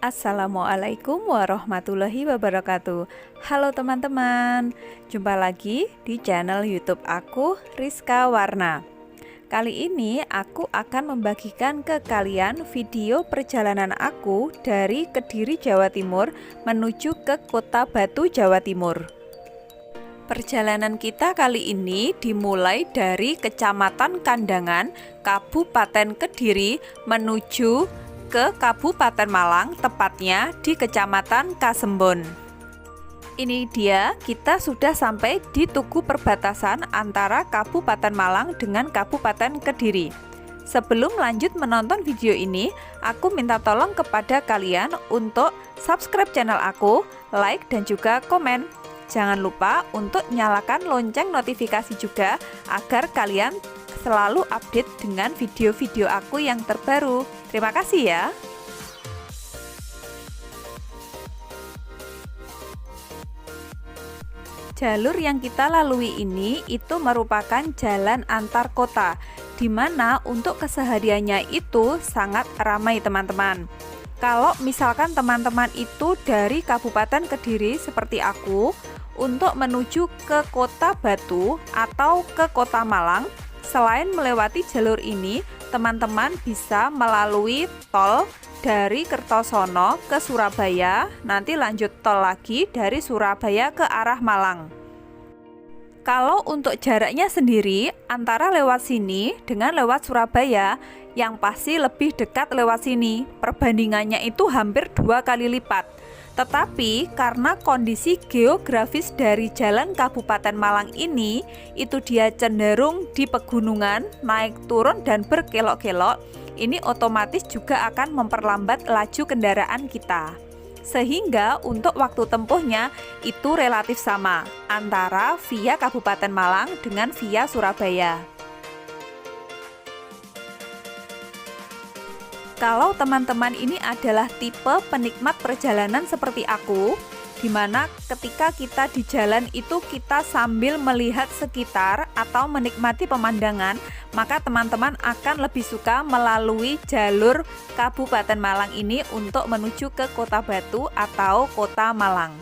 Assalamualaikum warahmatullahi wabarakatuh. Halo teman-teman, jumpa lagi di channel YouTube aku, Rizka Warna. Kali ini aku akan membagikan ke kalian video perjalanan aku dari Kediri, Jawa Timur menuju ke Kota Batu, Jawa Timur. Perjalanan kita kali ini dimulai dari Kecamatan Kandangan, Kabupaten Kediri menuju ke Kabupaten Malang, tepatnya di Kecamatan Kasembon. Ini dia, kita sudah sampai di tugu perbatasan antara Kabupaten Malang dengan Kabupaten Kediri. Sebelum lanjut menonton video ini, aku minta tolong kepada kalian untuk subscribe channel aku, like dan juga komen. Jangan lupa untuk nyalakan lonceng notifikasi juga agar kalian selalu update dengan video-video aku yang terbaru. Terima kasih ya. Jalur yang kita lalui ini itu merupakan jalan antar kota, di mana untuk kesehariannya itu sangat ramai teman-teman. Kalau misalkan teman-teman itu dari Kabupaten Kediri seperti aku, untuk menuju ke Kota Batu atau ke Kota Malang, selain melewati jalur ini, teman-teman bisa melalui tol dari Kertosono ke Surabaya, nanti lanjut tol lagi dari Surabaya ke arah Malang. Kalau untuk jaraknya sendiri, antara lewat sini dengan lewat Surabaya, yang pasti lebih dekat lewat sini. Perbandingannya itu hampir 2 kali lipat. Tetapi karena kondisi geografis dari jalan Kabupaten Malang ini, itu dia cenderung di pegunungan, naik turun dan berkelok-kelok, ini otomatis juga akan memperlambat laju kendaraan kita. Sehingga untuk waktu tempuhnya itu relatif sama antara via Kabupaten Malang dengan via Surabaya. Kalau teman-teman ini adalah tipe penikmat perjalanan seperti aku, di mana ketika kita di jalan itu kita sambil melihat sekitar atau menikmati pemandangan, maka teman-teman akan lebih suka melalui jalur Kabupaten Malang ini untuk menuju ke Kota Batu atau Kota Malang.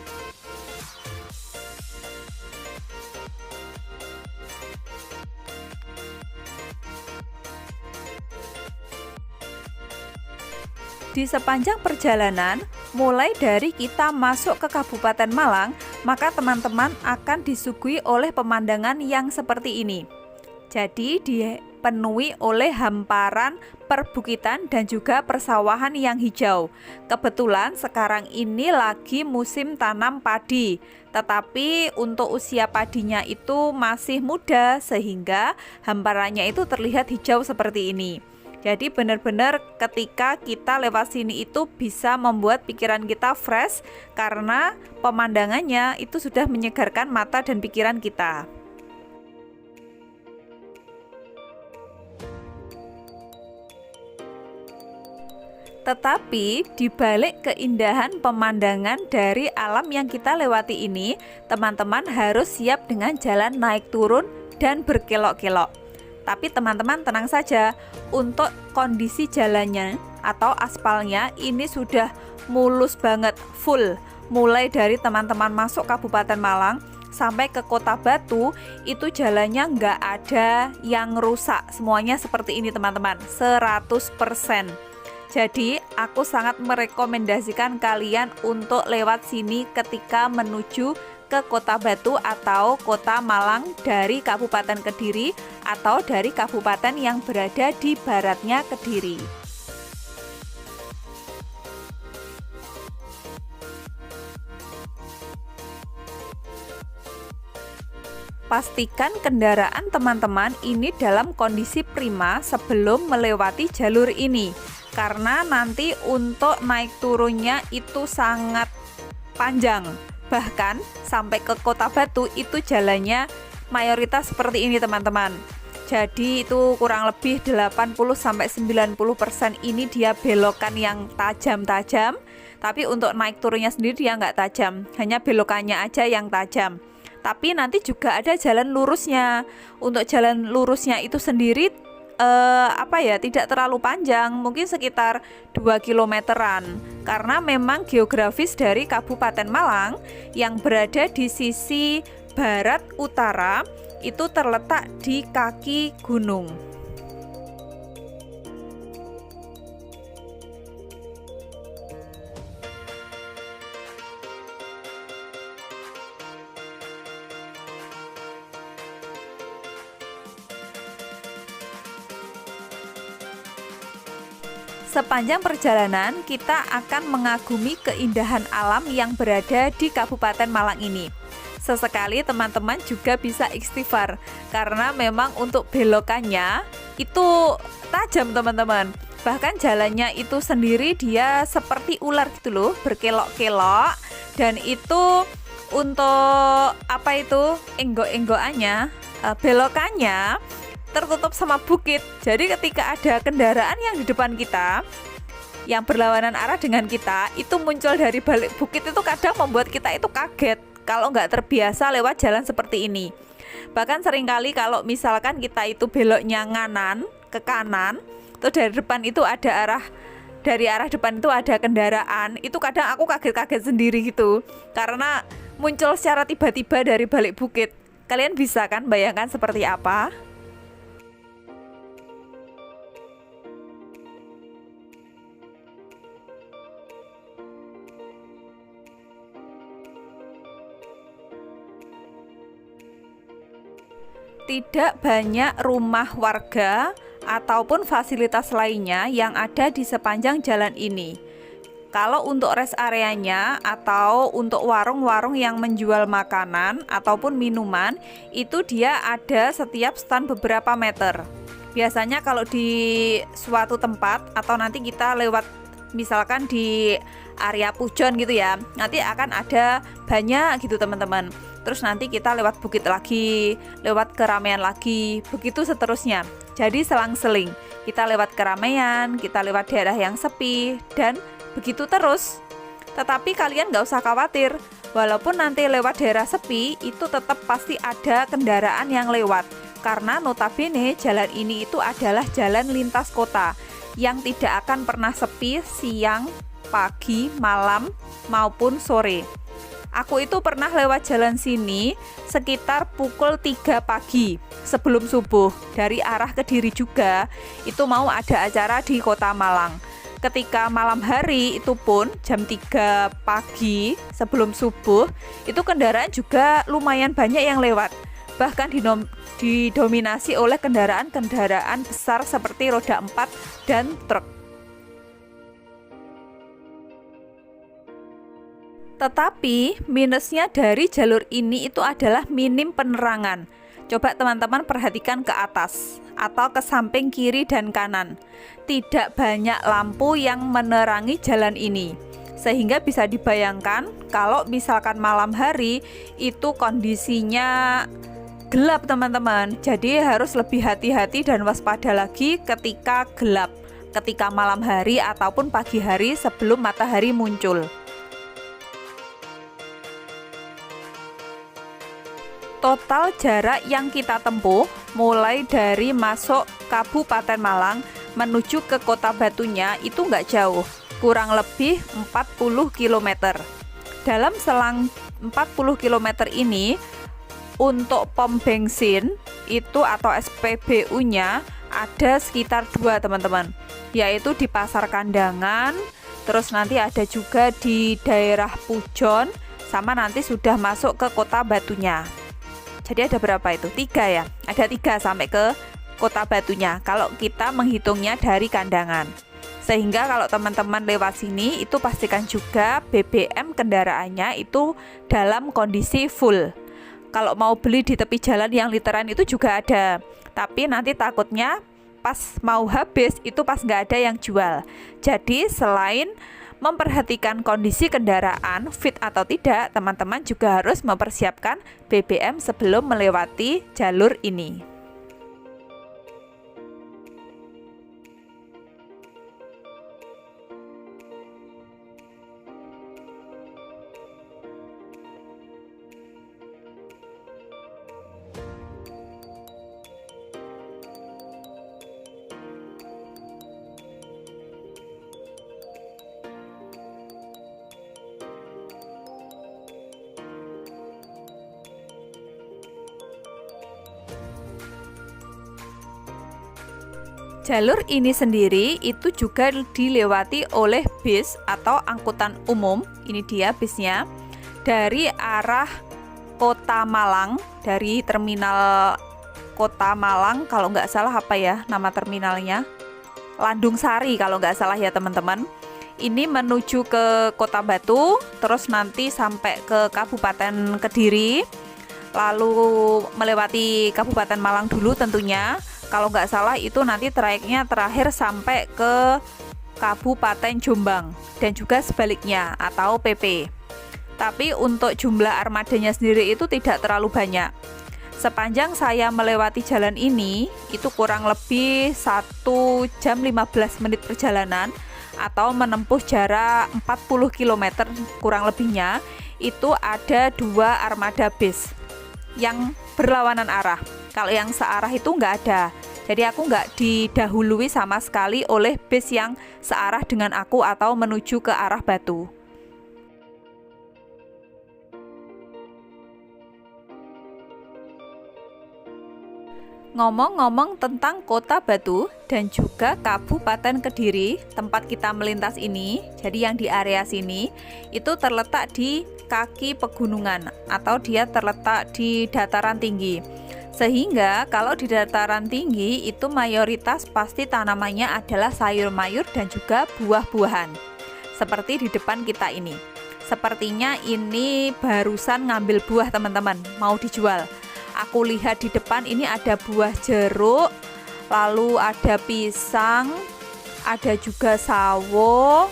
Di sepanjang perjalanan, mulai dari kita masuk ke Kabupaten Malang, maka teman-teman akan disuguhi oleh pemandangan yang seperti ini. Jadi dipenuhi oleh hamparan perbukitan dan juga persawahan yang hijau. Kebetulan sekarang ini lagi musim tanam padi, tetapi untuk usia padinya itu masih muda sehingga hamparannya itu terlihat hijau seperti ini. Jadi benar-benar ketika kita lewat sini itu bisa membuat pikiran kita fresh karena pemandangannya itu sudah menyegarkan mata dan pikiran kita. Tetapi di balik keindahan pemandangan dari alam yang kita lewati ini, teman-teman harus siap dengan jalan naik turun dan berkelok-kelok. Tapi teman-teman tenang saja, untuk kondisi jalannya atau aspalnya ini sudah mulus banget, full. Mulai dari teman-teman masuk Kabupaten Malang sampai ke Kota Batu, itu jalannya nggak ada yang rusak. Semuanya seperti ini teman-teman, 100%. Jadi aku sangat merekomendasikan kalian untuk lewat sini ketika menuju ke Kota Batu atau Kota Malang dari Kabupaten Kediri atau dari kabupaten yang berada di baratnya Kediri. Pastikan kendaraan teman-teman ini dalam kondisi prima sebelum melewati jalur ini, karena nanti untuk naik turunnya itu sangat panjang. Bahkan sampai ke Kota Batu itu jalannya mayoritas seperti ini teman-teman. Jadi itu kurang lebih 80-90% ini dia belokan yang tajam-tajam. Tapi untuk naik turunnya sendiri dia nggak tajam, hanya belokannya aja yang tajam. Tapi nanti juga ada jalan lurusnya. Untuk jalan lurusnya itu sendiri tidak terlalu panjang, mungkin sekitar 2 kilometeran. Karena memang geografis dari Kabupaten Malang yang berada di sisi barat utara itu terletak di kaki gunung. Sepanjang perjalanan, kita akan mengagumi keindahan alam yang berada di Kabupaten Malang ini. Sesekali teman-teman juga bisa istighfar, karena memang untuk belokannya itu tajam teman-teman. Bahkan jalannya itu sendiri dia seperti ular gitu loh, berkelok-kelok. Dan itu untuk enggok-enggokannya, belokannya tertutup sama bukit. Jadi ketika ada kendaraan yang di depan kita yang berlawanan arah dengan kita itu muncul dari balik bukit, itu kadang membuat kita itu kaget kalau nggak terbiasa lewat jalan seperti ini. Bahkan seringkali kalau misalkan kita itu beloknya ke kanan, terus dari arah depan itu ada kendaraan, itu kadang aku kaget-kaget sendiri gitu karena muncul secara tiba-tiba dari balik bukit. Kalian bisa kan bayangkan seperti apa? Tidak banyak rumah warga ataupun fasilitas lainnya yang ada di sepanjang jalan ini. Kalau untuk rest areanya atau untuk warung-warung yang menjual makanan ataupun minuman, itu dia ada setiap stand beberapa meter. Biasanya kalau di suatu tempat atau nanti kita lewat misalkan di area Pujon gitu ya, nanti akan ada banyak gitu teman-teman. Terus nanti kita lewat bukit lagi, lewat keramaian lagi, begitu seterusnya. Jadi selang-seling, kita lewat keramaian, kita lewat daerah yang sepi, dan begitu terus. Tetapi kalian nggak usah khawatir, walaupun nanti lewat daerah sepi, itu tetap pasti ada kendaraan yang lewat. Karena notabene jalan ini itu adalah jalan lintas kota, yang tidak akan pernah sepi siang, pagi, malam, maupun sore. Aku itu pernah lewat jalan sini sekitar pukul 3 pagi sebelum subuh. Dari arah Kediri juga, itu mau ada acara di Kota Malang. Ketika malam hari itu pun jam 3 pagi sebelum subuh, itu kendaraan juga lumayan banyak yang lewat. Bahkan didominasi oleh kendaraan-kendaraan besar seperti roda 4 dan truk. Tetapi minusnya dari jalur ini itu adalah minim penerangan. Coba teman-teman perhatikan ke atas atau ke samping kiri dan kanan. Tidak banyak lampu yang menerangi jalan ini. Sehingga bisa dibayangkan kalau misalkan malam hari itu kondisinya gelap teman-teman. Jadi harus lebih hati-hati dan waspada lagi ketika gelap, ketika malam hari ataupun pagi hari sebelum matahari muncul. Total jarak yang kita tempuh mulai dari masuk Kabupaten Malang menuju ke Kota Batunya itu nggak jauh, kurang lebih 40 km. Dalam selang 40 km ini, untuk pom bensin itu atau SPBU-nya ada sekitar 2 teman-teman, yaitu di Pasar Kandangan, terus nanti ada juga di daerah Pujon, sama nanti sudah masuk ke Kota Batunya. Jadi ada berapa itu? 3 ya? Ada 3 sampai ke Kota Batunya kalau kita menghitungnya dari Kandangan. Sehingga kalau teman-teman lewat sini itu pastikan juga BBM kendaraannya itu dalam kondisi full. Kalau mau beli di tepi jalan yang literan itu juga ada, tapi nanti takutnya pas mau habis itu pas nggak ada yang jual. Jadi selain memperhatikan kondisi kendaraan fit atau tidak, teman-teman juga harus mempersiapkan BBM sebelum melewati jalur ini. Jalur ini sendiri itu juga dilewati oleh bis atau angkutan umum. Ini dia bisnya. Dari arah Kota Malang, dari terminal Kota Malang, kalau nggak salah apa ya nama terminalnya? Landung Sari kalau nggak salah ya teman-teman. Ini menuju ke Kota Batu, terus nanti sampai ke Kabupaten Kediri, lalu melewati Kabupaten Malang dulu tentunya. Kalau nggak salah itu nanti trayeknya terakhir sampai ke Kabupaten Jombang dan juga sebaliknya atau PP. Tapi untuk jumlah armadanya sendiri itu tidak terlalu banyak. Sepanjang saya melewati jalan ini itu kurang lebih 1 jam 15 menit perjalanan atau menempuh jarak 40 km kurang lebihnya. Itu ada 2 armada bis yang berlawanan arah. Kalau yang searah itu nggak ada. Jadi aku nggak didahului sama sekali oleh bis yang searah dengan aku atau menuju ke arah Batu. Ngomong-ngomong tentang Kota Batu dan juga Kabupaten Kediri, tempat kita melintas ini, jadi yang di area sini, itu terletak di kaki pegunungan atau dia terletak di dataran tinggi. Sehingga kalau di dataran tinggi itu mayoritas pasti tanamannya adalah sayur mayur dan juga buah-buahan. Seperti di depan kita ini. Sepertinya ini barusan ngambil buah teman-teman, mau dijual. Aku lihat di depan ini ada buah jeruk, lalu ada pisang, ada juga sawo.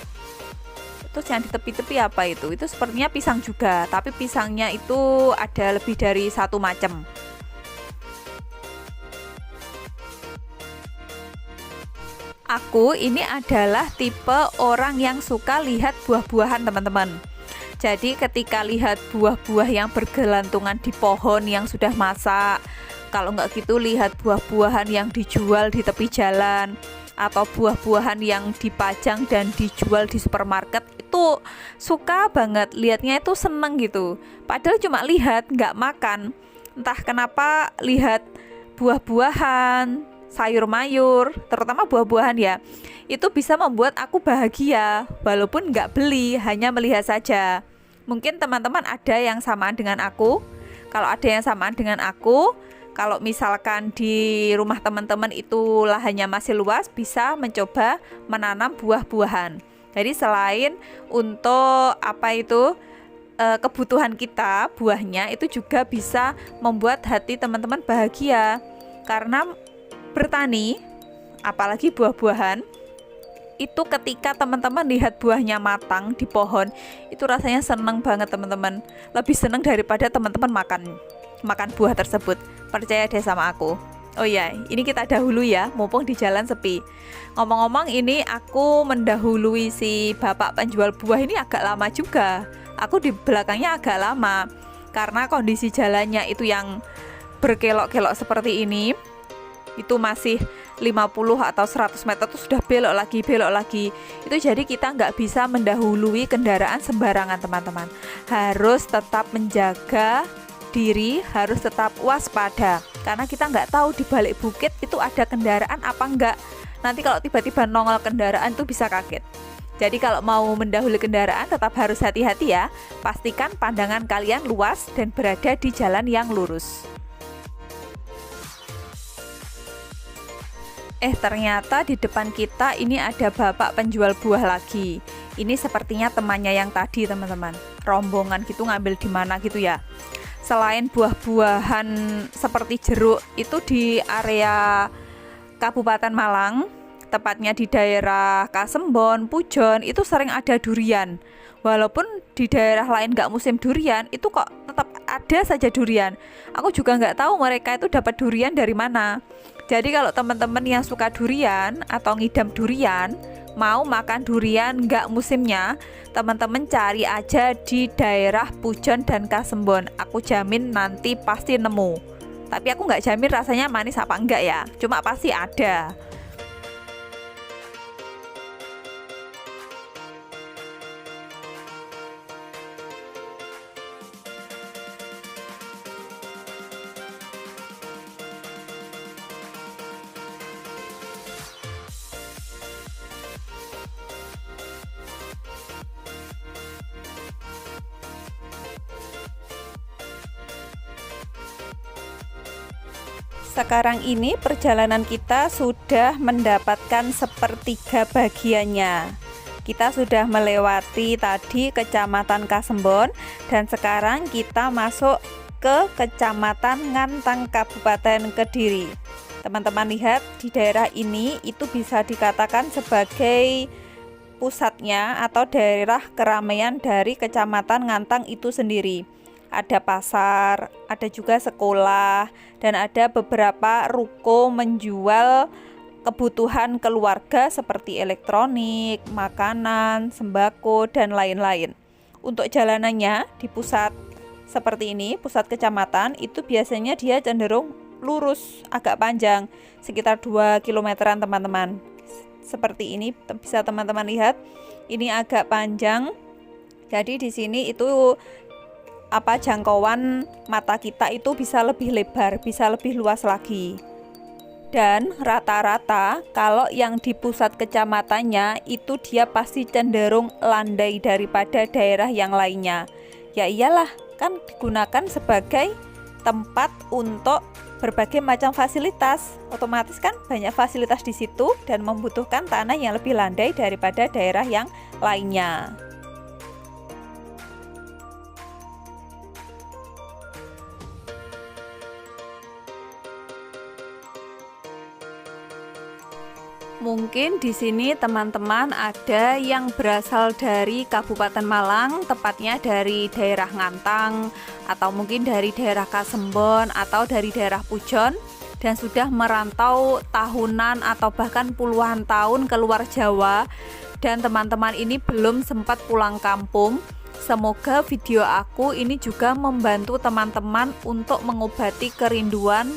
Terus yang di tepi-tepi apa itu? Itu sepertinya pisang juga, tapi pisangnya itu ada lebih dari 1 macam. Aku ini adalah tipe orang yang suka lihat buah-buahan teman-teman. Jadi ketika lihat buah-buah yang bergelantungan di pohon yang sudah masak, kalau nggak gitu lihat buah-buahan yang dijual di tepi jalan, atau buah-buahan yang dipajang dan dijual di supermarket, itu suka banget, lihatnya itu seneng gitu. Padahal cuma lihat, nggak makan. Entah kenapa lihat buah-buahan, sayur mayur, terutama buah-buahan ya, itu bisa membuat aku bahagia, walaupun nggak beli, hanya melihat saja. Mungkin teman-teman ada yang samaan dengan aku. Kalau ada yang samaan dengan aku, kalau misalkan di rumah teman-teman itu lahannya masih luas, bisa mencoba menanam buah-buahan. Jadi selain untuk kebutuhan kita, buahnya itu juga bisa membuat hati teman-teman bahagia. Karena bertani, apalagi buah-buahan, itu ketika teman-teman lihat buahnya matang di pohon, itu rasanya seneng banget teman-teman. Lebih seneng daripada teman-teman makan buah tersebut. Percaya deh sama aku. Oh ya, ini kita dahulu ya, mumpung di jalan sepi. Ngomong-ngomong, ini aku mendahului si bapak penjual buah ini agak lama juga. Aku di belakangnya agak lama karena kondisi jalannya itu yang berkelok-kelok seperti ini. Itu masih 50 atau 100 meter itu sudah belok lagi. Itu jadi kita nggak bisa mendahului kendaraan sembarangan teman-teman. Harus tetap menjaga diri, harus tetap waspada. Karena kita nggak tahu di balik bukit itu ada kendaraan apa enggak. Nanti kalau tiba-tiba nongol kendaraan itu bisa kaget. Jadi kalau mau mendahului kendaraan tetap harus hati-hati ya. Pastikan pandangan kalian luas dan berada di jalan yang lurus. Ternyata di depan kita ini ada bapak penjual buah lagi. Ini sepertinya temannya yang tadi teman-teman. Rombongan gitu ngambil di mana gitu ya. Selain buah-buahan seperti jeruk, itu di area Kabupaten Malang, tepatnya di daerah Kasembon, Pujon, itu sering ada durian. Walaupun di daerah lain nggak musim durian, itu kok tetap ada saja durian. Aku juga nggak tahu mereka itu dapat durian dari mana. Jadi kalau teman-teman yang suka durian atau ngidam durian, mau makan durian nggak musimnya, teman-teman cari aja di daerah Pujon dan Kasembon. Aku jamin nanti pasti nemu. Tapi aku nggak jamin rasanya manis apa enggak ya, cuma pasti ada. Sekarang ini perjalanan kita sudah mendapatkan sepertiga bagiannya. Kita sudah melewati tadi Kecamatan Kasembon dan sekarang kita masuk ke Kecamatan Ngantang Kabupaten Kediri. Teman-teman lihat di daerah ini itu bisa dikatakan sebagai pusatnya atau daerah keramaian dari Kecamatan Ngantang itu sendiri. Ada pasar, ada juga sekolah, dan ada beberapa ruko menjual kebutuhan keluarga seperti elektronik, makanan, sembako, dan lain-lain. Untuk jalanannya di pusat seperti ini, pusat kecamatan, itu biasanya dia cenderung lurus, agak panjang, sekitar 2 kilometeran teman-teman. Seperti ini bisa teman-teman lihat, ini agak panjang. Jadi di sini itu jangkauan mata kita itu bisa lebih lebar, bisa lebih luas lagi. Dan rata-rata kalau yang di pusat kecamatannya itu dia pasti cenderung landai daripada daerah yang lainnya. Ya iyalah, kan digunakan sebagai tempat untuk berbagai macam fasilitas. Otomatis kan banyak fasilitas di situ dan membutuhkan tanah yang lebih landai daripada daerah yang lainnya. Mungkin di sini teman-teman ada yang berasal dari Kabupaten Malang, tepatnya dari daerah Ngantang, atau mungkin dari daerah Kasembon, atau dari daerah Pujon, dan sudah merantau tahunan atau bahkan puluhan tahun ke luar Jawa, dan teman-teman ini belum sempat pulang kampung. Semoga video aku ini juga membantu teman-teman untuk mengobati kerinduan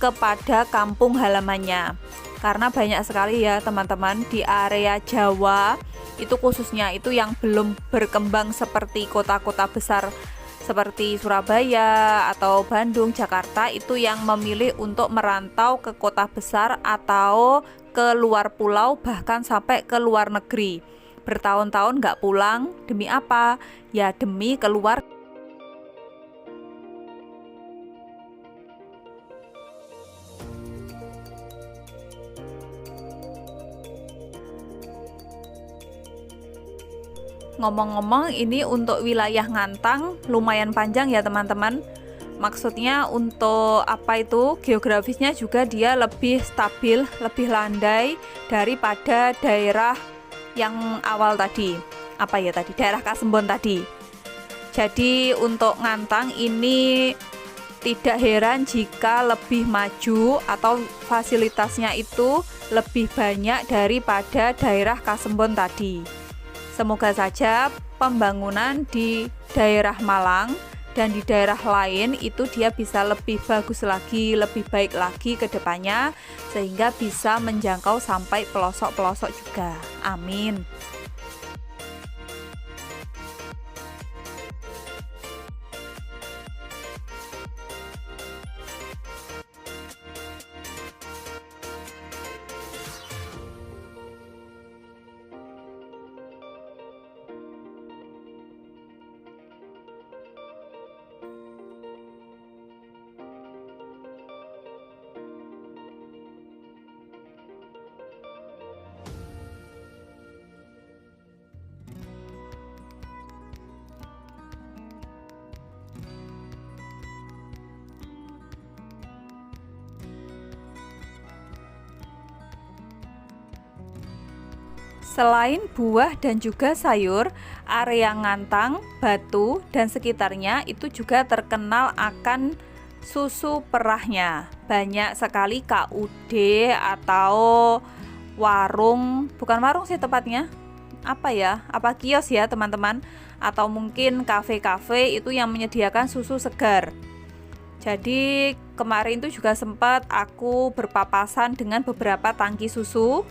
kepada kampung halamannya. Karena banyak sekali ya teman-teman di area Jawa itu khususnya itu yang belum berkembang seperti kota-kota besar seperti Surabaya atau Bandung, Jakarta, itu yang memilih untuk merantau ke kota besar atau ke luar pulau, bahkan sampai ke luar negeri. Bertahun-tahun nggak pulang, demi apa? Ya demi keluar. Ngomong-ngomong, ini untuk wilayah Ngantang lumayan panjang ya teman-teman. Maksudnya untuk geografisnya juga dia lebih stabil, lebih landai daripada daerah yang awal tadi. Daerah Kasembon tadi. Jadi untuk Ngantang ini tidak heran jika lebih maju atau fasilitasnya itu lebih banyak daripada daerah Kasembon tadi. Semoga saja pembangunan di daerah Malang dan di daerah lain itu dia bisa lebih bagus lagi, lebih baik lagi ke depannya, sehingga bisa menjangkau sampai pelosok-pelosok juga. Amin. Selain buah dan juga sayur, area Ngantang, Batu, dan sekitarnya itu juga terkenal akan susu perahnya. Banyak sekali KUD atau warung, bukan warung sih tepatnya, kios ya teman-teman, atau mungkin kafe-kafe itu yang menyediakan susu segar. Jadi kemarin itu juga sempat aku berpapasan dengan beberapa tangki susu.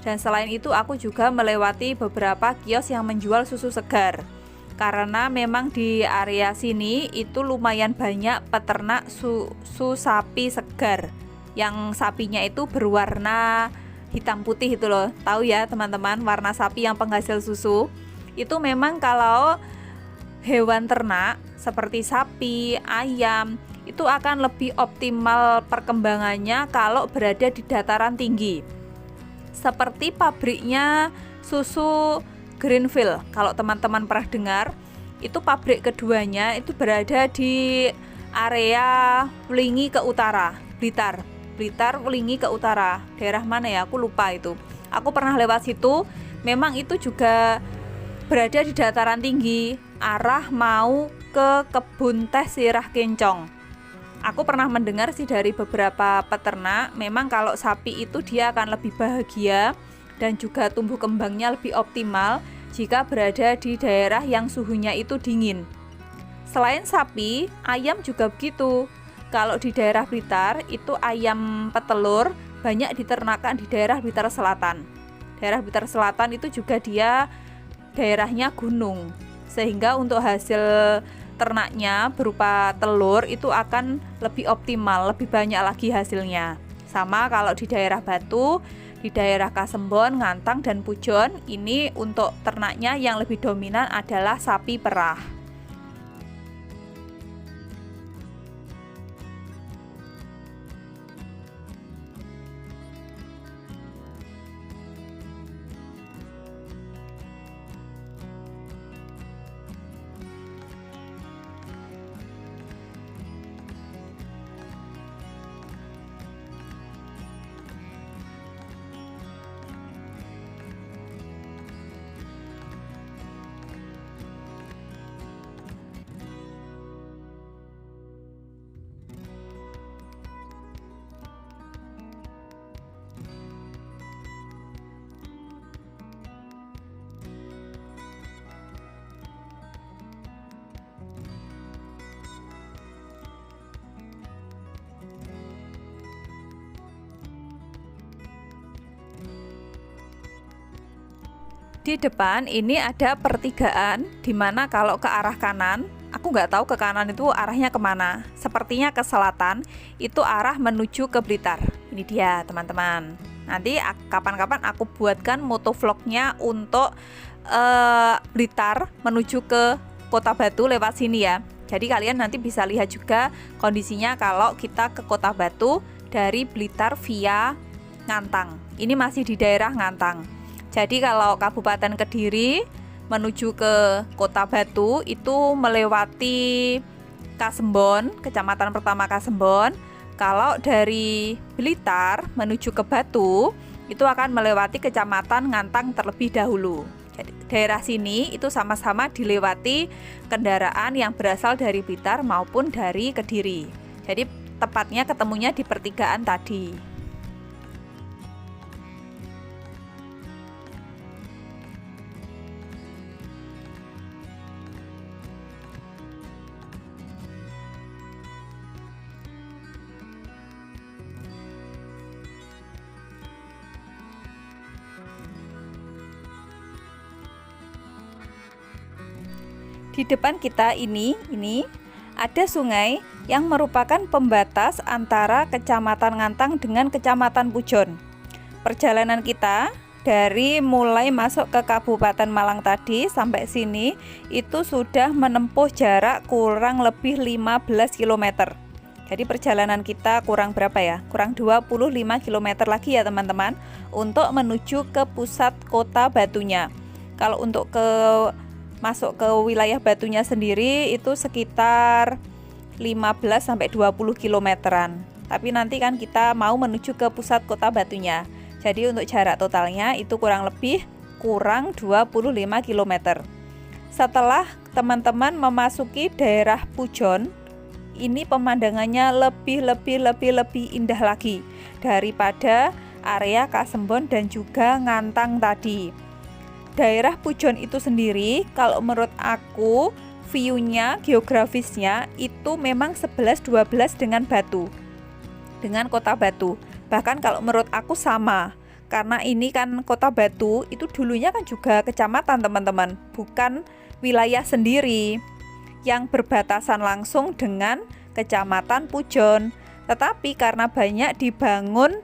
Dan selain itu aku juga melewati beberapa kios yang menjual susu segar. Karena memang di area sini itu lumayan banyak peternak susu sapi segar. Yang sapinya itu berwarna hitam putih itu loh. Tahu ya teman-teman, warna sapi yang penghasil susu. Itu memang kalau hewan ternak seperti sapi, ayam, itu akan lebih optimal perkembangannya kalau berada di dataran tinggi. Seperti pabriknya susu Greenfield, kalau teman-teman pernah dengar, itu pabrik keduanya itu berada di area Wlingi ke utara, Blitar, Wlingi ke utara. Daerah mana ya? Aku lupa itu. Aku pernah lewat situ. Memang itu juga berada di dataran tinggi, arah mau ke kebun teh Sirah Kencong. Aku pernah mendengar sih dari beberapa peternak, memang kalau sapi itu dia akan lebih bahagia dan juga tumbuh kembangnya lebih optimal jika berada di daerah yang suhunya itu dingin. Selain sapi, ayam juga begitu. Kalau di daerah Blitar itu ayam petelur banyak diternakan di daerah Blitar Selatan. Daerah Blitar Selatan itu juga dia daerahnya gunung, sehingga untuk hasil ternaknya berupa telur itu akan lebih optimal, lebih banyak lagi hasilnya. Sama kalau di daerah Batu, di daerah Kasembon, Ngantang, dan Pujon, ini untuk ternaknya yang lebih dominan adalah sapi perah. Di depan ini ada pertigaan, dimana kalau ke arah kanan, aku nggak tahu ke kanan itu arahnya kemana. Sepertinya ke selatan, itu arah menuju ke Blitar. Ini dia teman-teman. Nanti kapan-kapan aku buatkan motovlognya untuk Blitar menuju ke Kota Batu lewat sini ya. Jadi kalian nanti bisa lihat juga kondisinya kalau kita ke Kota Batu dari Blitar via Ngantang. Ini masih di daerah Ngantang. Jadi kalau Kabupaten Kediri menuju ke Kota Batu itu melewati Kasembon, kecamatan pertama Kasembon. Kalau dari Blitar menuju ke Batu itu akan melewati kecamatan Ngantang terlebih dahulu. Jadi daerah sini itu sama-sama dilewati kendaraan yang berasal dari Blitar maupun dari Kediri. Jadi tepatnya ketemunya di pertigaan tadi. Di depan kita ini ada sungai yang merupakan pembatas antara Kecamatan Ngantang dengan Kecamatan Pujon. Perjalanan kita dari mulai masuk ke Kabupaten Malang tadi sampai sini itu sudah menempuh jarak kurang lebih 15 km. Jadi perjalanan kita kurang berapa ya? Kurang 25 km lagi ya teman-teman untuk menuju ke pusat kota Batunya. Kalau untuk masuk ke wilayah Batunya sendiri itu sekitar 15-20 kilometeran. Tapi nanti kan kita mau menuju ke pusat kota Batunya. Jadi untuk jarak totalnya itu kurang 25 km. Setelah teman-teman memasuki daerah Pujon, ini pemandangannya lebih indah lagi daripada area Kasembon dan juga Ngantang tadi. Daerah Pujon itu sendiri kalau menurut aku view-nya, geografisnya itu memang 11-12 dengan Batu, dengan Kota Batu. Bahkan kalau menurut aku sama, karena ini kan Kota Batu itu dulunya kan juga kecamatan teman-teman, bukan wilayah sendiri yang berbatasan langsung dengan Kecamatan Pujon. Tetapi karena banyak dibangun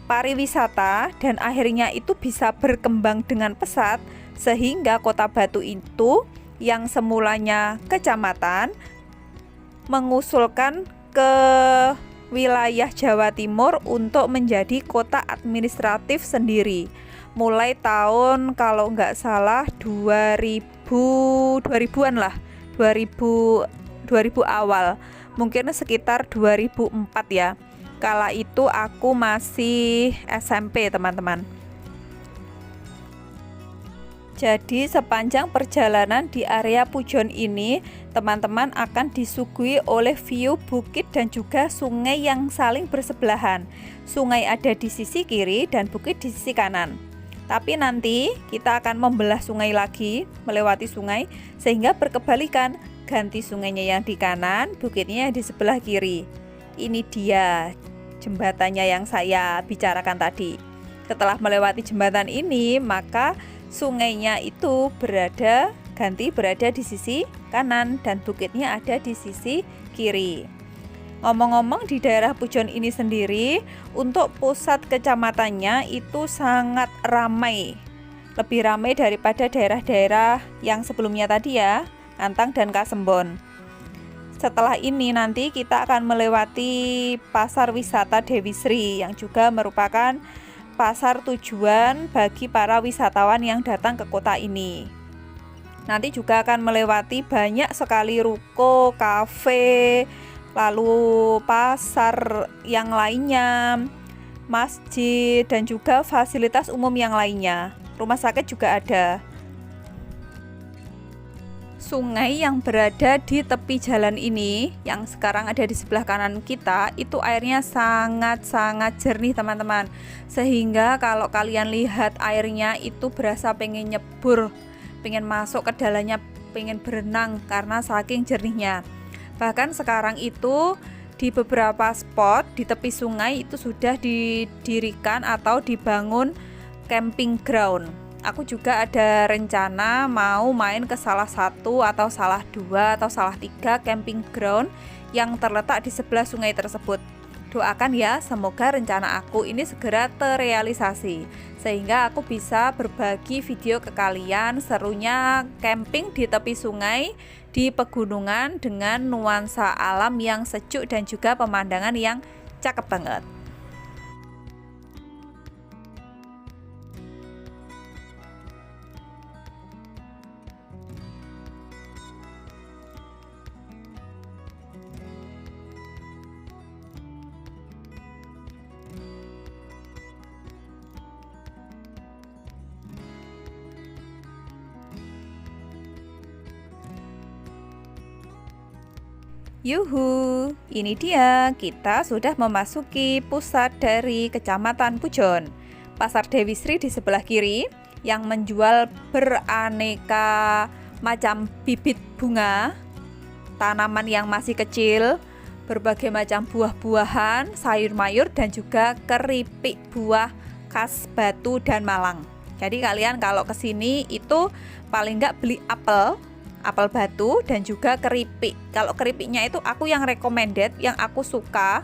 pariwisata dan akhirnya itu bisa berkembang dengan pesat, sehingga Kota Batu itu yang semulanya kecamatan mengusulkan ke wilayah Jawa Timur untuk menjadi kota administratif sendiri. Mulai tahun kalau nggak salah 2000-an lah, 2000 awal, mungkin sekitar 2004 ya. Kala itu aku masih SMP, teman-teman. Jadi sepanjang perjalanan di area Pujon ini, teman-teman akan disuguhi oleh view bukit dan juga sungai yang saling bersebelahan. Sungai ada di sisi kiri dan bukit di sisi kanan. Tapi nanti kita akan membelah sungai lagi, melewati sungai, sehingga berkebalikan, ganti sungainya yang di kanan, bukitnya di sebelah kiri. Ini dia jembatannya yang saya bicarakan tadi. Setelah melewati jembatan ini, maka sungainya itu berada di sisi kanan dan bukitnya ada di sisi kiri. Ngomong-ngomong, di daerah Pujon ini sendiri, untuk pusat kecamatannya itu sangat ramai. Lebih ramai daripada daerah-daerah yang sebelumnya tadi ya, Antang dan Kasembon. Setelah ini nanti kita akan melewati pasar wisata Dewi Sri yang juga merupakan pasar tujuan bagi para wisatawan yang datang ke kota ini. Nanti juga akan melewati banyak sekali ruko, kafe, lalu pasar yang lainnya, masjid, dan juga fasilitas umum yang lainnya. Rumah sakit juga ada. Sungai yang berada di tepi jalan ini, yang sekarang ada di sebelah kanan kita, itu airnya sangat-sangat jernih, teman-teman. Sehingga kalau kalian lihat airnya itu berasa pengen nyebur, pengen masuk ke dalamnya, pengen berenang karena saking jernihnya. Bahkan sekarang itu di beberapa spot di tepi sungai itu sudah didirikan atau dibangun camping ground. Aku juga ada rencana mau main ke salah satu atau salah dua atau salah tiga camping ground yang terletak di sebelah sungai tersebut. Doakan ya, semoga rencana aku ini segera terrealisasi sehingga aku bisa berbagi video ke kalian serunya camping di tepi sungai di pegunungan dengan nuansa alam yang sejuk dan juga pemandangan yang cakep banget. Yuhu, ini dia, kita sudah memasuki pusat dari Kecamatan Pujon. Pasar Dewi Sri di sebelah kiri yang menjual beraneka macam bibit bunga, tanaman yang masih kecil, berbagai macam buah-buahan, sayur mayur, dan juga keripik buah khas Batu dan Malang. Jadi kalian kalau kesini itu paling nggak beli apel batu dan juga keripik. Kalau keripiknya itu aku yang recommended, yang aku suka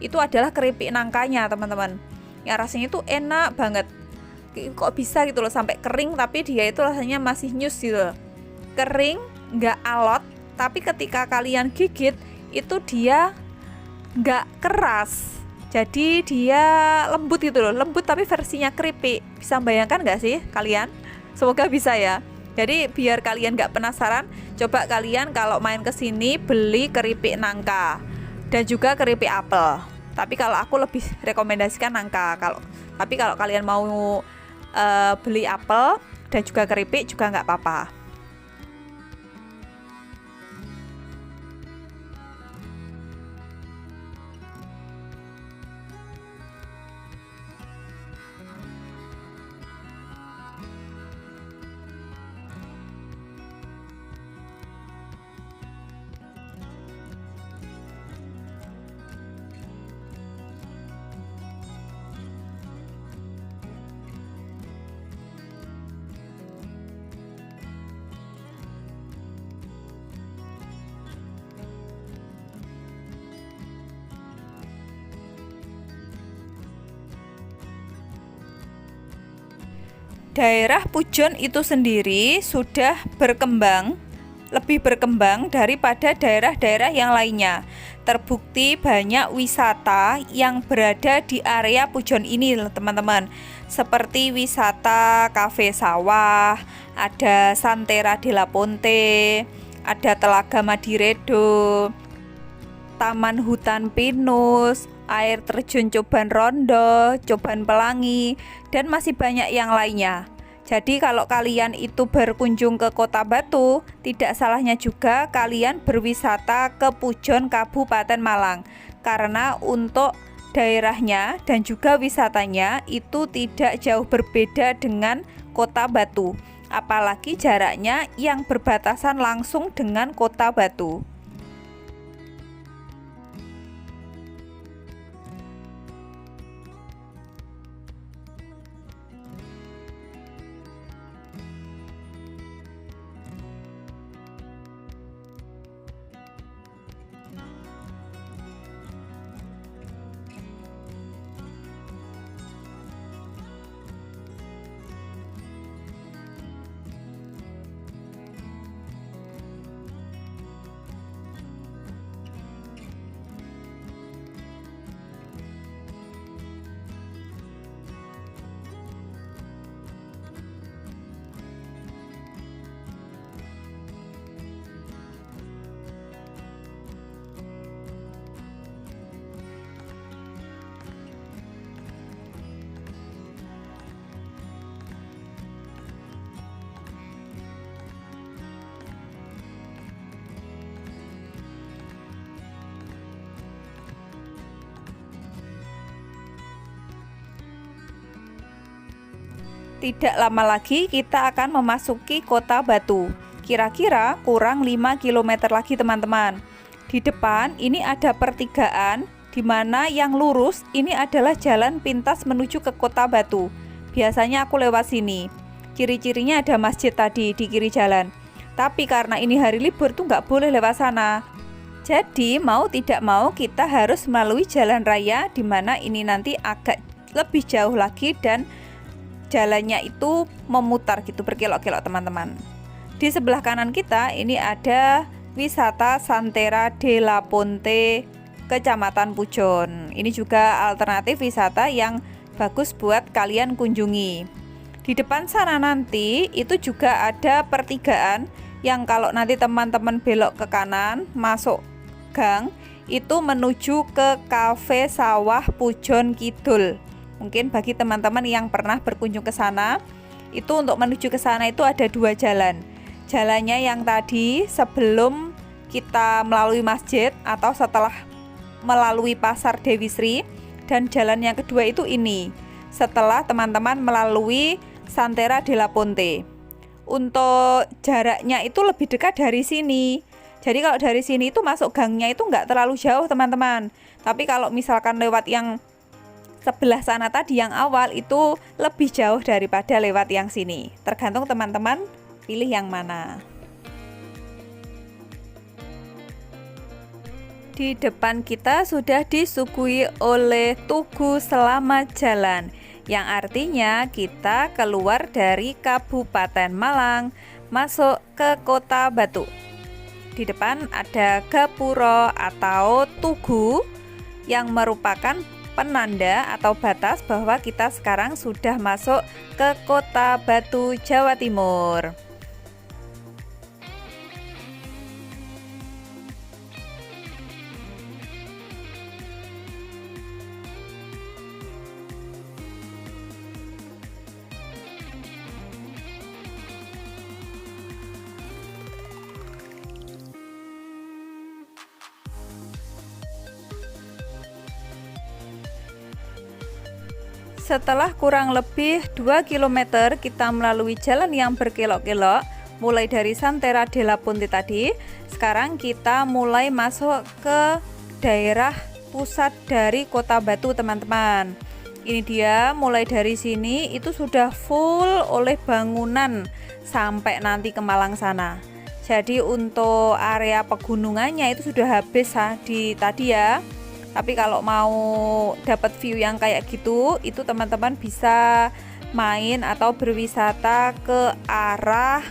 itu adalah keripik nangkanya, teman-teman. Yang rasanya itu enak banget. Kok bisa gitu loh sampai kering tapi dia itu rasanya masih nyus gitu. Kering, nggak alot, tapi ketika kalian gigit itu dia nggak keras. Jadi dia lembut gitu loh, lembut tapi versinya keripik. Bisa bayangkan nggak sih kalian? Semoga bisa ya. Jadi biar kalian nggak penasaran, coba kalian kalau main ke sini beli keripik nangka dan juga keripik apel. Tapi kalau aku lebih rekomendasikan nangka. Tapi kalau kalian mau beli apel dan juga keripik juga nggak apa-apa. Daerah Pujon itu sendiri sudah berkembang lebih berkembang daripada daerah-daerah yang lainnya. Terbukti banyak wisata yang berada di area Pujon ini teman-teman, seperti wisata kafe sawah, ada Santera Della Ponte, ada Telaga Madiredo, Taman Hutan Pinus, air terjun Coban Rondo, Coban Pelangi, dan masih banyak yang lainnya. Jadi kalau kalian itu berkunjung ke Kota Batu, tidak salahnya juga kalian berwisata ke Pujon Kabupaten Malang. Karena untuk daerahnya dan juga wisatanya itu tidak jauh berbeda dengan Kota Batu. Apalagi jaraknya yang berbatasan langsung dengan Kota Batu. Tidak lama lagi kita akan memasuki Kota Batu. Kira-kira kurang 5 km lagi teman-teman. Di depan ini ada pertigaan, di mana yang lurus ini adalah jalan pintas menuju ke Kota Batu. Biasanya aku lewat sini. Ciri-cirinya ada masjid tadi di kiri jalan. Tapi karena ini hari libur tuh nggak boleh lewat sana. Jadi mau tidak mau kita harus melalui jalan raya, di mana ini nanti agak lebih jauh lagi dan jalannya itu memutar gitu berkelok-kelok teman-teman. Di sebelah kanan kita ini ada wisata Santera Della Ponte Kecamatan Pujon. Ini juga alternatif wisata yang bagus buat kalian kunjungi. Di depan sana nanti itu juga ada pertigaan yang kalau nanti teman-teman belok ke kanan masuk gang itu menuju ke Kafe Sawah Pujon Kidul. Mungkin bagi teman-teman yang pernah berkunjung ke sana, itu untuk menuju ke sana itu ada dua jalan. Jalannya yang tadi sebelum kita melalui masjid atau setelah melalui Pasar Dewi Sri, dan jalan yang kedua itu ini setelah teman-teman melalui Santera Della Ponte. Untuk jaraknya itu lebih dekat dari sini. Jadi kalau dari sini itu masuk gangnya itu nggak terlalu jauh teman-teman. Tapi kalau misalkan lewat yang sebelah sana tadi yang awal itu lebih jauh daripada lewat yang sini. Tergantung teman-teman pilih yang mana. Di depan kita sudah disuguhi oleh Tugu Selamat Jalan, yang artinya kita keluar dari Kabupaten Malang masuk ke Kota Batu. Di depan ada gapuro atau tugu yang merupakan penanda atau batas bahwa kita sekarang sudah masuk ke Kota Batu, Jawa Timur. Setelah kurang lebih 2 km kita melalui jalan yang berkelok-kelok mulai dari Santera Della Ponte tadi. Sekarang kita mulai masuk ke daerah pusat dari Kota Batu teman-teman. Ini dia, mulai dari sini itu sudah full oleh bangunan sampai nanti ke Malang sana. Jadi untuk area pegunungannya itu sudah habis di tadi ya. Tapi kalau mau dapat view yang kayak gitu, itu teman-teman bisa main atau berwisata ke arah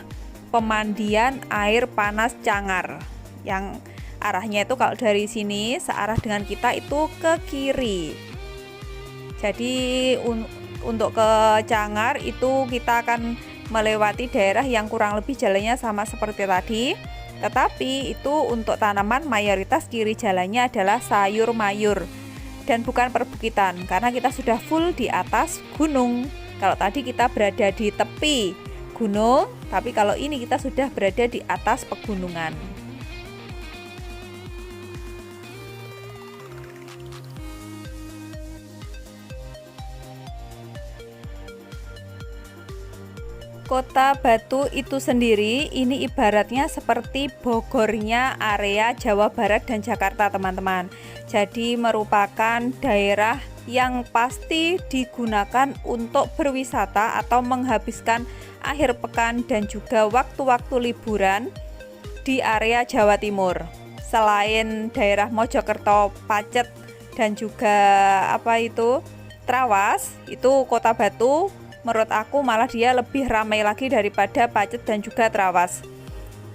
pemandian air panas Cangar, yang arahnya itu kalau dari sini searah dengan kita itu ke kiri. Jadi untuk ke Cangar itu kita akan melewati daerah yang kurang lebih jalannya sama seperti tadi, tetapi itu untuk tanaman mayoritas kiri jalannya adalah sayur mayur dan bukan perbukitan, karena kita sudah full di atas gunung. Kalau tadi kita berada di tepi gunung, tapi kalau ini kita sudah berada di atas pegunungan. Kota Batu itu sendiri ini ibaratnya seperti Bogornya area Jawa Barat dan Jakarta, teman-teman. Jadi merupakan daerah yang pasti digunakan untuk berwisata atau menghabiskan akhir pekan dan juga waktu-waktu liburan di area Jawa Timur. Selain daerah Mojokerto, Pacet dan juga Trawas, itu Kota Batu menurut aku malah dia lebih ramai lagi daripada Pacet dan juga Trawas.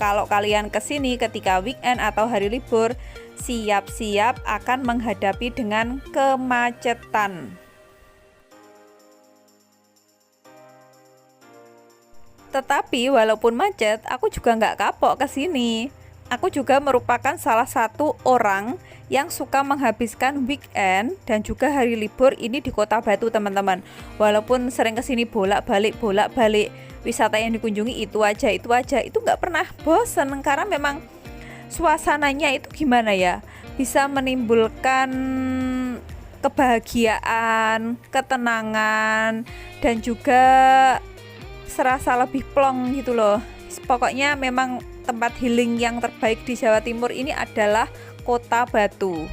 Kalau kalian kesini ketika weekend atau hari libur, siap-siap akan menghadapi dengan kemacetan. Tetapi walaupun macet, aku juga nggak kapok kesini. Aku juga merupakan salah satu orang yang suka menghabiskan weekend dan juga hari libur ini di Kota Batu, teman-teman. Walaupun sering kesini bolak-balik, wisata yang dikunjungi itu aja, itu nggak pernah bosan, karena memang suasananya itu gimana ya, bisa menimbulkan kebahagiaan, ketenangan, dan juga serasa lebih plong gitu loh. Pokoknya memang tempat healing yang terbaik di Jawa Timur ini adalah Kota Batu.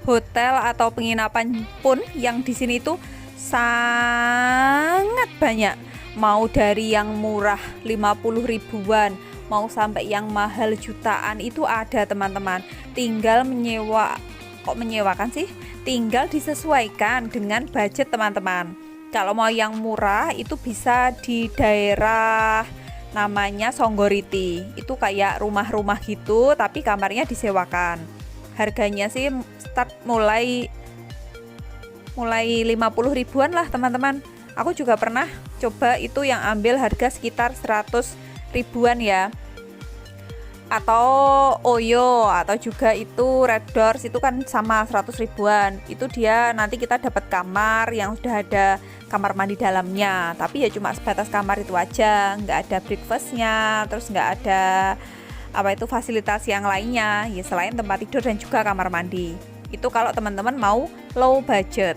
Hotel atau penginapan pun yang di sini itu sangat banyak. Mau dari yang murah 50 ribuan, mau sampai yang mahal jutaan itu ada, teman-teman. Tinggal menyewakan sih? Tinggal disesuaikan dengan budget, teman-teman. Kalau mau yang murah itu bisa di daerah namanya Songgoriti. Itu kayak rumah-rumah gitu, tapi kamarnya disewakan. Harganya sih start mulai 50 ribuan lah, teman-teman. Aku juga pernah coba itu yang ambil harga sekitar 100 ribuan ya. Atau Oyo atau juga itu Red Doors itu kan sama 100 ribuan. Itu dia nanti kita dapat kamar yang sudah ada kamar mandi dalamnya, tapi ya cuma sebatas kamar itu aja, nggak ada breakfastnya, terus nggak ada fasilitas yang lainnya ya selain tempat tidur dan juga kamar mandi. Itu kalau teman-teman mau low budget.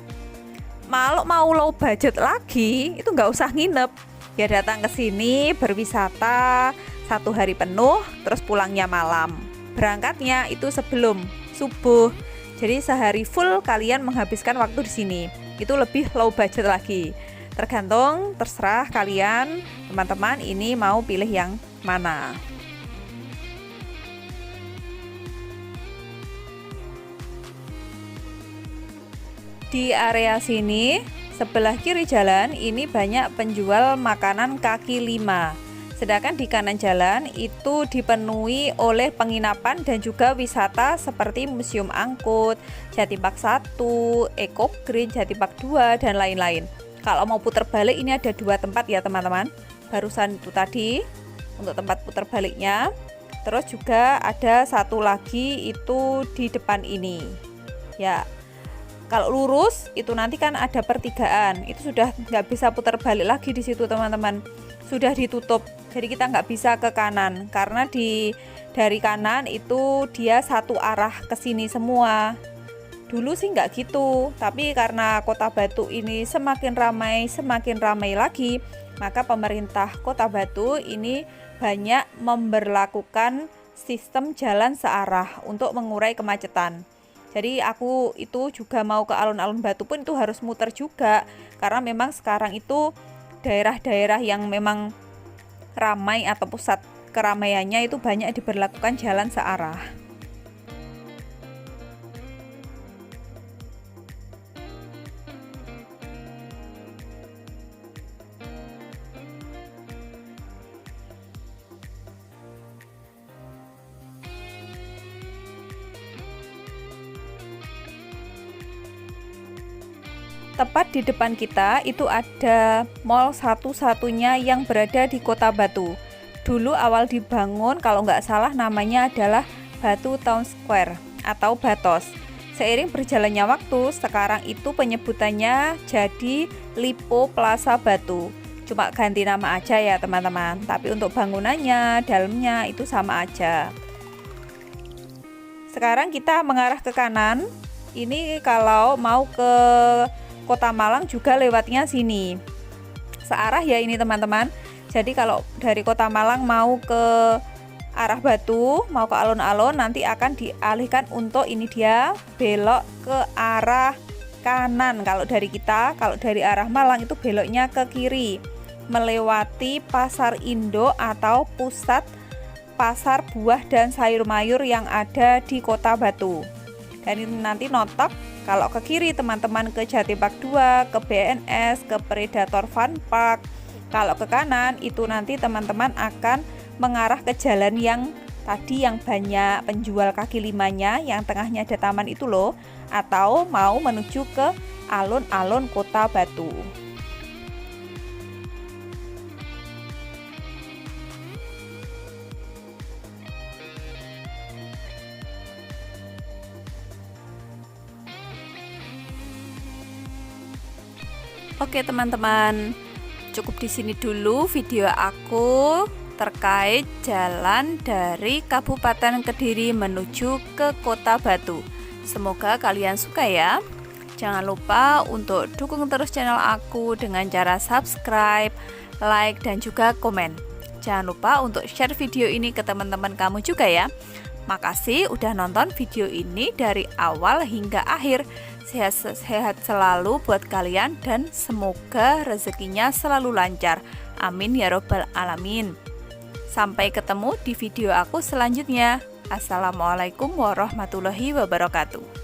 Mau low budget lagi itu nggak usah nginep, ya datang ke sini berwisata 1 hari penuh, terus pulangnya malam. Berangkatnya itu sebelum subuh. Jadi sehari full kalian menghabiskan waktu di sini. Itu lebih low budget lagi. Tergantung, terserah kalian, teman-teman, ini mau pilih yang mana. Di area sini, sebelah kiri jalan ini banyak penjual makanan kaki lima. Sedangkan di kanan jalan itu dipenuhi oleh penginapan dan juga wisata seperti Museum Angkut, Jatipak 1, Eco Green, Jatipak 2, dan lain-lain. Kalau mau putar balik ini ada 2 tempat ya, teman-teman. Barusan itu tadi untuk tempat putar baliknya. Terus juga ada satu lagi itu di depan ini. Ya, kalau lurus itu nanti kan ada pertigaan. Itu sudah nggak bisa putar balik lagi di situ, teman-teman. Sudah ditutup. Jadi kita nggak bisa ke kanan karena dari kanan itu dia satu arah ke sini semua. Dulu sih nggak gitu, tapi karena Kota Batu ini semakin ramai lagi, maka pemerintah Kota Batu ini banyak memberlakukan sistem jalan searah untuk mengurai kemacetan. Jadi aku itu juga mau ke alun-alun Batu pun itu harus muter juga, karena memang sekarang itu daerah-daerah yang memang ramai atau pusat keramaiannya itu banyak diberlakukan jalan searah. Tepat di depan kita itu ada mall satu-satunya yang berada di Kota Batu. Dulu awal dibangun kalau nggak salah namanya adalah Batu Town Square atau Batos. Seiring berjalannya waktu, sekarang itu penyebutannya jadi Lipo Plaza Batu. Cuma ganti nama aja ya teman-teman, tapi untuk bangunannya, dalamnya itu sama aja. Sekarang kita mengarah ke kanan. Ini kalau mau ke Kota Malang juga lewatnya sini. Searah ya ini teman-teman. Jadi kalau dari Kota Malang mau ke arah Batu, mau ke alun-alun, nanti akan dialihkan untuk ini dia belok ke arah kanan. Kalau dari kita, kalau dari arah Malang itu beloknya ke kiri, melewati Pasar Indo atau pusat pasar buah dan sayur mayur yang ada di Kota Batu. Dan ini nanti notok kalau ke kiri teman-teman ke Jati Park 2, ke BNS, ke Predator Fun Park. Kalau ke kanan itu nanti teman-teman akan mengarah ke jalan yang tadi yang banyak penjual kaki limanya, yang tengahnya ada taman itu loh, atau mau menuju ke alun-alun Kota Batu. Oke teman-teman, cukup di sini dulu video aku terkait jalan dari Kabupaten Kediri menuju ke Kota Batu. Semoga kalian suka ya. Jangan lupa untuk dukung terus channel aku dengan cara subscribe, like, dan juga komen. Jangan lupa untuk share video ini ke teman-teman kamu juga ya. Makasih udah nonton video ini dari awal hingga akhir. Sehat-sehat selalu buat kalian dan semoga rezekinya selalu lancar. Amin ya robbal alamin. Sampai ketemu di video aku selanjutnya. Assalamualaikum warahmatullahi wabarakatuh.